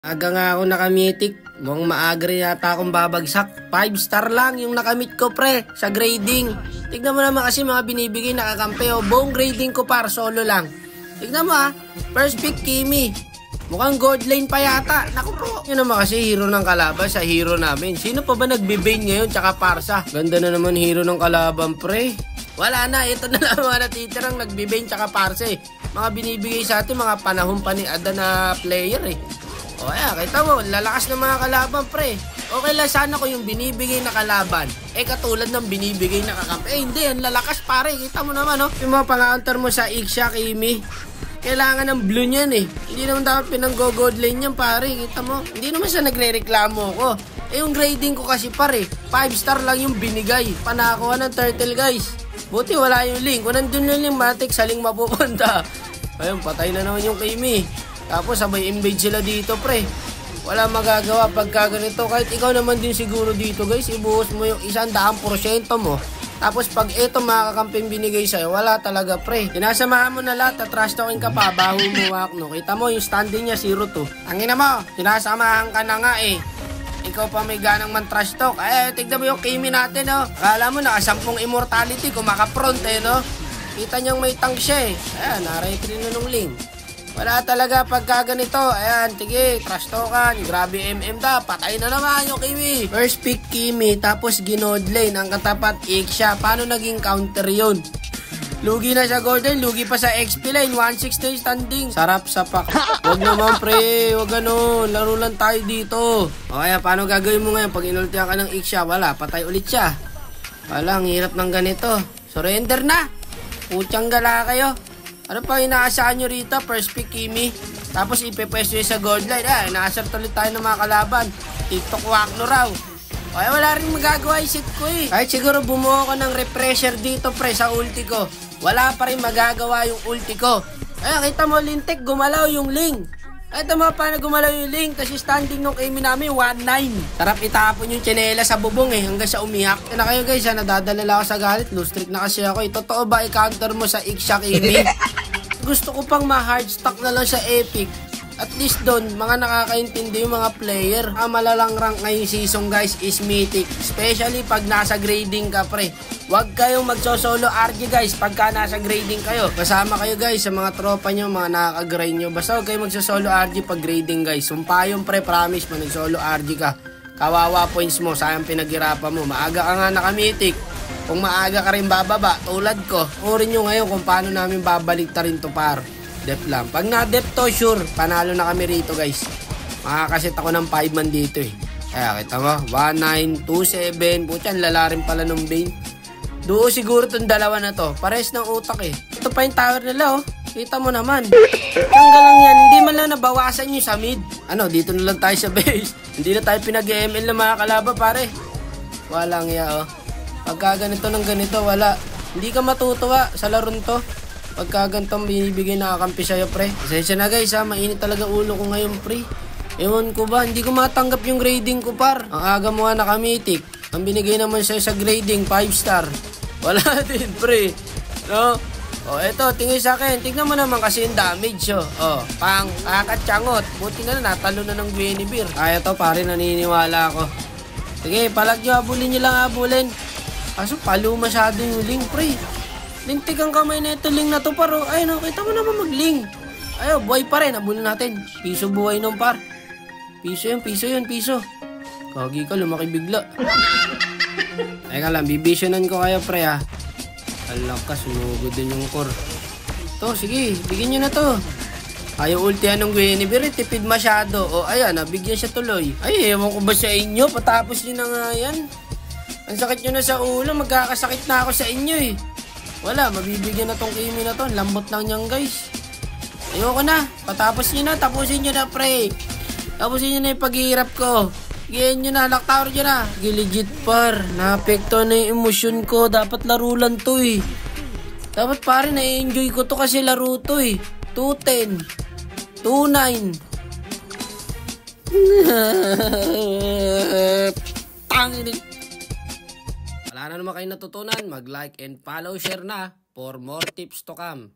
Aga nga ako nakamitik. Mukhang maaga rin yata akong babagsak. 5-star lang yung nakamit ko pre sa grading. Tignan mo naman kasi mga binibigay nakakampi o. Buong grading ko par solo lang. Tignan mo first pick Kimi. Mukhang gold lane pa yata. Naku po. Yun naman kasi hero ng kalaban sa hero namin. Sino pa ba nagbe-bane ngayon tsaka Parsa? Ganda na naman hero ng kalaban pre. Wala na, ito na lang mga natitirang nagbe-bane tsaka Parsa eh. Mga binibigay sa atin mga panahon pa ni Ada na player eh. O ayan, kita mo, lalakas ng mga kalaban pre. Okay lang sana ko yung binibigay na kalaban. Katulad ng binibigay na kakampi. Hindi, yan lalakas pare. Kita mo naman yung mga pang-counter mo sa Ixia, Kimi. Kailangan ng blue niyan eh. Hindi naman dapat pinang-go-gold lane yan pare. Kita mo, hindi naman siya nagre-reklamo ko. Yung grading ko kasi pare, 5-star lang yung binigay. Panakuha ng turtle guys. Buti wala yung link. Kung nandun yung matik, sa link mapupunta. Ayun, patay na naman yung Kimi. Tapos sabay invade sila dito pre. Wala magagawa pagka ganito. Kahit ikaw naman din siguro dito guys, ibuhos mo yung 100% mo. Tapos pag ito mga kakamping binigay sa'yo, wala talaga pre. Sinasamahan mo na lahat, trash talking ka pa, baho mo wakno. Kita mo yung standing niya 0-2. Tangina mo, sinasamahan ka na nga eh. Ikaw pa may ganang man trash talk. Tignan mo yung Kimi natin Akala mo nakasampung immortality, kumaka-front Kita niyang may tank siya eh. Ayan, na-retry na nung link. Wala talaga pagka ganito. Ayan, tige, trash talkan. Grabe MM da. Patay na naman yung Kimi. First pick Kimi, tapos ginod lane. Ang katapat, Ixia. Paano naging counter yun? Lugi na sa golden, lugi pa sa XP lane. 1-6 na yung standing. Sarap sa pack. Huwag naman pre, huwag ganun. Laro lang tayo dito. O kaya, paano gagawin mo ngayon? Pag inultihan ka ng Ixia, wala. Patay ulit siya. Wala, ang hirap ng ganito. Surrender na. Putyang gala kayo. Ano pa inaasahan nyo rito? First pick Kimi. Tapos ipepwesto sa gold line. Inaasar tuloy tayo ng mga kalaban. TikTok wakno raw. Ay, wala rin magagawa yung set ko eh. Kahit siguro bumuo ko ng refresher dito pre sa ulti ko. Wala pa rin magagawa yung ulti ko. Kita mo lintik, gumalaw yung link. Ito mo paano gumalaw yung link. Kasi standing nung Kimi namin 1-9. Sarap itapon yung tsinela sa bubong hanggang sa umiyak. Yan na kayo guys nadadala ako sa galit. Low streak na kasi ako. Totoo ba i-counter mo sa Ixia Kimi? Gusto ko pang ma-hardstock na lang sa Epic. At least doon, mga nakakaintindi yung mga player. Malalang rank ngayong season guys is Mythic. Especially pag nasa grading ka pre. Huwag kayong magso-solo RG guys pagka nasa grading kayo. Kasama kayo guys sa mga tropa nyo, mga nakaka-grind nyo. Basta huwag kayong magso-solo RG pag grading guys. Sumpa yung pre, promise mo nag-solo RG ka. Kawawa points mo, sayang pinaghirapan mo. Maaga ka nga naka-Mythic. Kung maaga ka rin bababa, tulad ko, urin nyo ngayon kung paano namin babalik ta rin to par. Dep lang. Pag na-dep to, sure, panalo na kami rito guys. Makakasit ako ng 5 man dito eh. Kaya kita mo, 1-9, 2-7, putyan, lala rin pala ng Bane. Duo siguro itong dalawa na to, pares ng utak eh. Ito pa yung tower nila kita mo naman. Tanggal lang yan, hindi man lang nabawasan yung sa mid. Dito na lang tayo sa base. Hindi na tayo pinag-ML na mga kalaba pare. Walang pagka ganito ng ganito, wala. Hindi ka matutuwa sa laron to. Pagka ganitong binibigay nakakampi sa'yo, pre. Pasensya na guys, mainit talaga ulo ko ngayon, pre. Ewan ko ba, hindi ko matanggap yung grading ko, par. Ang aga mo nga nakamitik. Ang binigay naman sa'yo sa grading, 5-star. Wala din, pre. Eto, tingin sa akin. Tignan mo naman kasi yung damage, pang kakatsangot. Buti na natalo na ng Guinevere. To, pare, naniniwala ako. Sige, palag nyo, abulin nyo lang, abulin. Kaso palo masyado yung link pre. Lintik ang kamay na ito link na to paro. Kita mo naman mag-link. Buhay pa rin. Abulin natin. Piso buhay nung par. Piso yun. Kagi ka, lumaki bigla. Teka lang, bibisionan ko kayo pre Alakas, sumugod din yung core. To, sige, bigyan nyo na to. Ayaw ultihan ng Guinevere, tipid masyado. Ayan, nabigyan siya tuloy. Ewan ko ba sa inyo? Patapos nyo na nga yan. Ang sakit nyo na sa ulo, magkakasakit na ako sa inyo eh. Wala, mabibigyan na tong Kimi na to. Lambot lang nyan guys. Ayoko na, patapos nyo na, tapusin nyo na pre. Tapusin nyo na yung paghihirap ko. Giyan nyo na, locktower nyo na. Legit par, naapekto na yung emosyon ko. Dapat laro lang to eh. Dapat pare, na-enjoy ko to kasi laro to eh. 2-10 2-9 Tangin. Wala na naman kayo natutunan, mag-like and follow, share na for more tips to come.